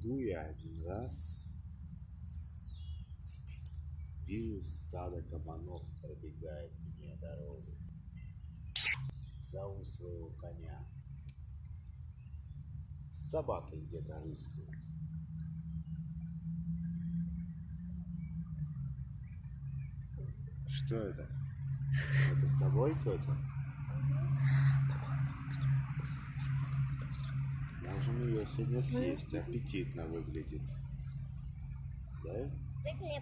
Иду я один раз, вижу, стадо кабанов пробегает мне дорогу. Зову своего коня. С собакой где-то рыскает. Что это? Это с тобой, тетя? Можем ее сегодня съесть. Аппетитно выглядит. Да? Ты мне